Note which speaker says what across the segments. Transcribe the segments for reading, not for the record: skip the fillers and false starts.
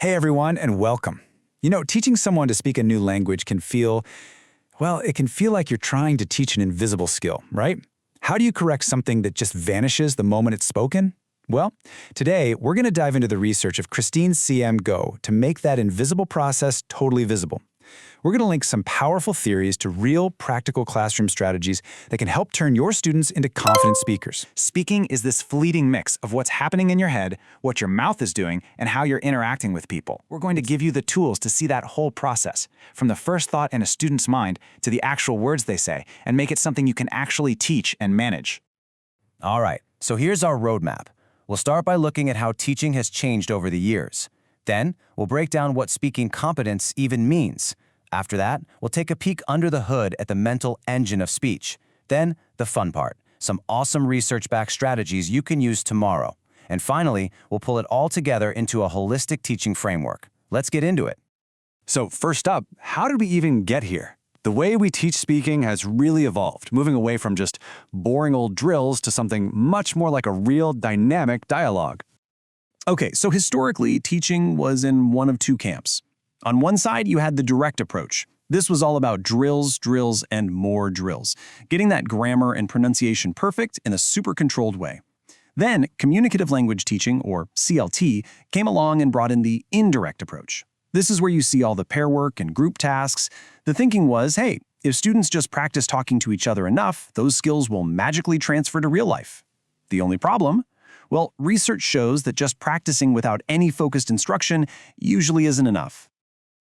Speaker 1: Hey everyone, and welcome. Teaching someone to speak a new language can feel, it can feel like you're trying to teach an invisible skill, right? How do you correct something that just vanishes the moment it's spoken? Well, today we're going to dive into the research of Christine's CM Go to make that invisible process totally visible. We're going to link some powerful theories to real, practical classroom strategies that can help turn your students into confident speakers.
Speaker 2: Speaking is this fleeting mix of what's happening in your head, what your mouth is doing, and how you're interacting with people. We're going to give you the tools to see that whole process, from the first thought in a student's mind to the actual words they say, and make it something you can actually teach and manage.
Speaker 3: All right, so here's our roadmap. We'll start by looking at how teaching has changed over the years. Then, we'll break down what speaking competence even means. After that, we'll take a peek under the hood at the mental engine of speech. Then, the fun part, some awesome research-backed strategies you can use tomorrow. And finally, we'll pull it all together into a holistic teaching framework. Let's get into it.
Speaker 4: So first up, how did we even get here? The way we teach speaking has really evolved, moving away from just boring old drills to something much more like a real dynamic dialogue.
Speaker 5: Okay, so historically, teaching was in one of two camps. On one side, you had the direct approach. This was all about drills, drills, and more drills, getting that grammar and pronunciation perfect in a super controlled way. Then, communicative language teaching, or CLT, came along and brought in the indirect approach. This is where you see all the pair work and group tasks. The thinking was, hey, if students just practice talking to each other enough, those skills will magically transfer to real life. The only problem? Well, research shows that just practicing without any focused instruction usually isn't enough.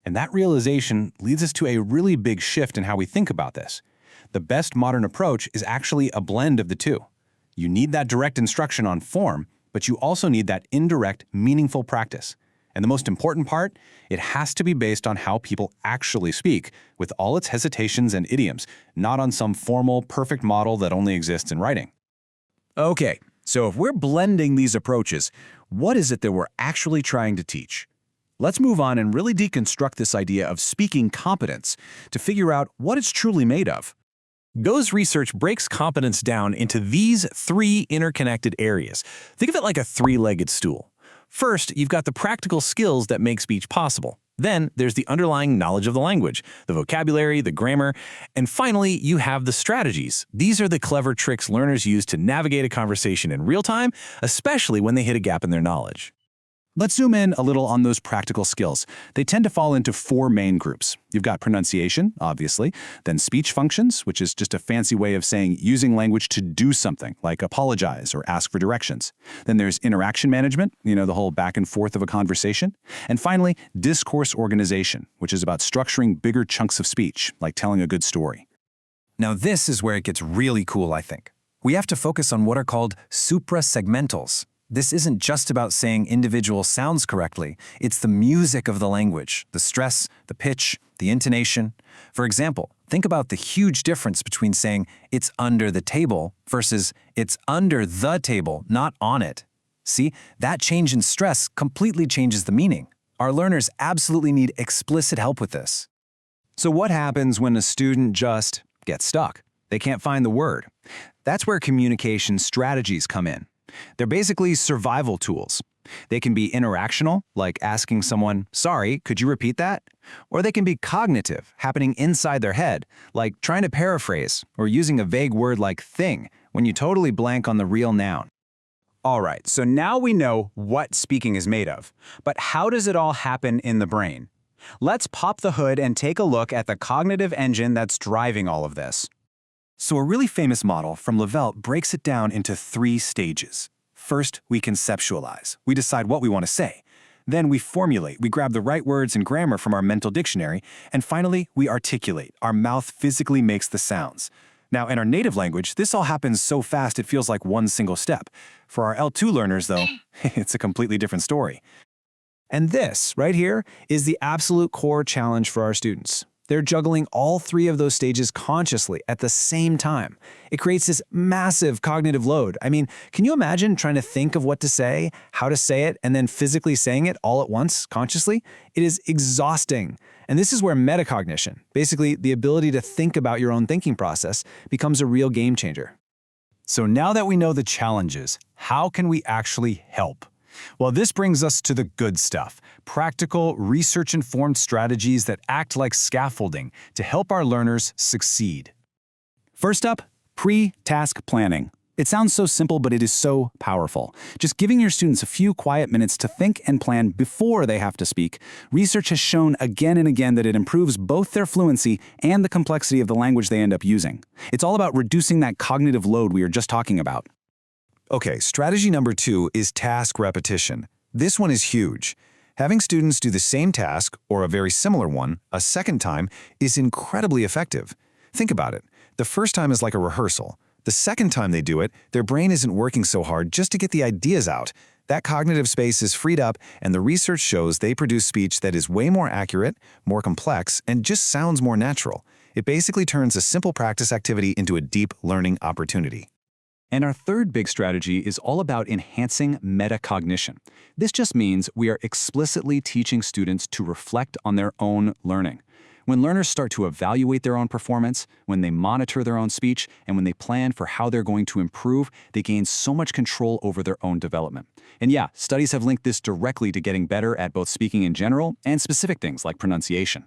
Speaker 6: And that realization leads us to a really big shift in how we think about this. The best modern approach is actually a blend of the two. You need that direct instruction on form, but you also need that indirect, meaningful practice. And the most important part, it has to be based on how people actually speak, with all its hesitations and idioms, not on some formal, perfect model that only exists in writing.
Speaker 7: Okay, so if we're blending these approaches, what is it that we're actually trying to teach? Let's move on and really deconstruct this idea of speaking competence to figure out what it's truly made of.
Speaker 8: Go's research breaks competence down into these three interconnected areas. Think of it like a three-legged stool. First, you've got the practical skills that make speech possible. Then there's the underlying knowledge of the language, the vocabulary, the grammar, and finally, you have the strategies. These are the clever tricks learners use to navigate a conversation in real time, especially when they hit a gap in their knowledge.
Speaker 4: Let's zoom in a little on those practical skills. They tend to fall into four main groups. You've got pronunciation, obviously, then speech functions, which is just a fancy way of saying using language to do something, like apologize or ask for directions. Then there's interaction management, the whole back and forth of a conversation. And finally, discourse organization, which is about structuring bigger chunks of speech, like telling a good story.
Speaker 1: Now this is where it gets really cool, I think. We have to focus on what are called suprasegmentals. This isn't just about saying individual sounds correctly, it's the music of the language, the stress, the pitch, the intonation. For example, think about the huge difference between saying it's under the table versus it's under the table, not on it. See, that change in stress completely changes the meaning. Our learners absolutely need explicit help with this.
Speaker 4: So what happens when a student just gets stuck? They can't find the word. That's where communication strategies come in. They're basically survival tools. They can be interactional, like asking someone, "Sorry, could you repeat that?" Or they can be cognitive, happening inside their head, like trying to paraphrase or using a vague word like thing when you totally blank on the real noun.
Speaker 9: All right, so now we know what speaking is made of, but how does it all happen in the brain? Let's pop the hood and take a look at the cognitive engine that's driving all of this.
Speaker 5: So a really famous model from Lavelle breaks it down into three stages. First, we conceptualize. We decide what we want to say. Then we formulate. We grab the right words and grammar from our mental dictionary. And finally, we articulate. Our mouth physically makes the sounds. Now, in our native language, this all happens so fast it feels like one single step. For our L2 learners, though, it's a completely different story.
Speaker 1: And this, right here, is the absolute core challenge for our students. They're juggling all three of those stages consciously at the same time. It creates this massive cognitive load. I mean, can you imagine trying to think of what to say, how to say it, and then physically saying it all at once, consciously? It is exhausting. And this is where metacognition, basically the ability to think about your own thinking process, becomes a real game changer.
Speaker 9: So now that we know the challenges, how can we actually help?
Speaker 4: Well, this brings us to the good stuff. Practical, research-informed strategies that act like scaffolding to help our learners succeed.
Speaker 2: First up, pre-task planning. It sounds so simple, but it is so powerful. Just giving your students a few quiet minutes to think and plan before they have to speak. Research has shown again and again that it improves both their fluency and the complexity of the language they end up using. It's all about reducing that cognitive load we were just talking about.
Speaker 1: Okay, strategy number 2 is task repetition. This one is huge. Having students do the same task, or a very similar one, a second time is incredibly effective. Think about it. The first time is like a rehearsal. The second time they do it, their brain isn't working so hard just to get the ideas out. That cognitive space is freed up, and the research shows they produce speech that is way more accurate, more complex, and just sounds more natural. It basically turns a simple practice activity into a deep learning opportunity.
Speaker 6: And our third big strategy is all about enhancing metacognition. This just means we are explicitly teaching students to reflect on their own learning. When learners start to evaluate their own performance, when they monitor their own speech, and when they plan for how they're going to improve, they gain so much control over their own development. And yeah, studies have linked this directly to getting better at both speaking in general and specific things like pronunciation.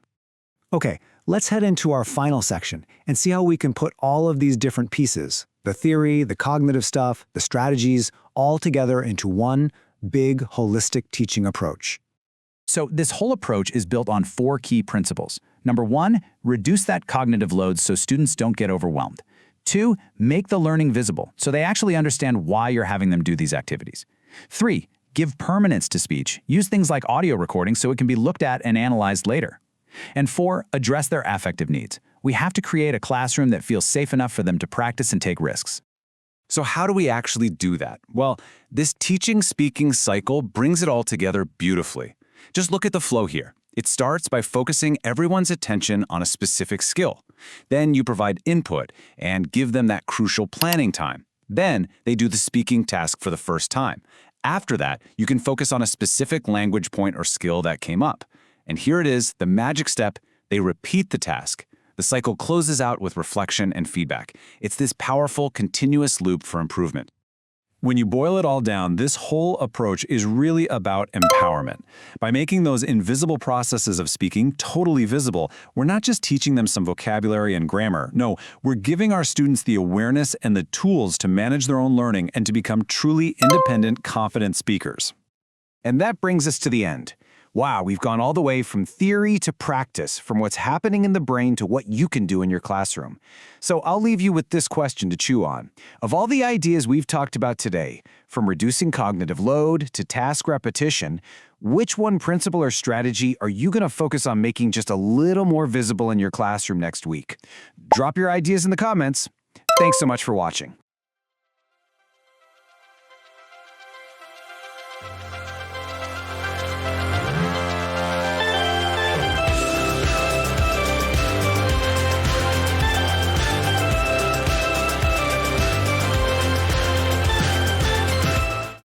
Speaker 2: Okay, let's head into our final section and see how we can put all of these different pieces, the theory, the cognitive stuff, the strategies, all together into one big holistic teaching approach. So this whole approach is built on 4 key principles. Number 1, reduce that cognitive load so students don't get overwhelmed. 2, make the learning visible so they actually understand why you're having them do these activities. 3, give permanence to speech. Use things like audio recording so it can be looked at and analyzed later. And 4, address their affective needs. We have to create a classroom that feels safe enough for them to practice and take risks.
Speaker 1: So how do we actually do that? Well, this teaching-speaking cycle brings it all together beautifully. Just look at the flow here. It starts by focusing everyone's attention on a specific skill. Then you provide input and give them that crucial planning time. Then they do the speaking task for the first time. After that, you can focus on a specific language point or skill that came up. And here it is, the magic step, they repeat the task. The cycle closes out with reflection and feedback. It's this powerful, continuous loop for improvement.
Speaker 4: When you boil it all down, this whole approach is really about empowerment. By making those invisible processes of speaking totally visible, we're not just teaching them some vocabulary and grammar. No, we're giving our students the awareness and the tools to manage their own learning and to become truly independent, confident speakers.
Speaker 2: And that brings us to the end. Wow, we've gone all the way from theory to practice, from what's happening in the brain to what you can do in your classroom. So I'll leave you with this question to chew on. Of all the ideas we've talked about today, from reducing cognitive load to task repetition, which one principle or strategy are you going to focus on making just a little more visible in your classroom next week? Drop your ideas in the comments. Thanks so much for watching.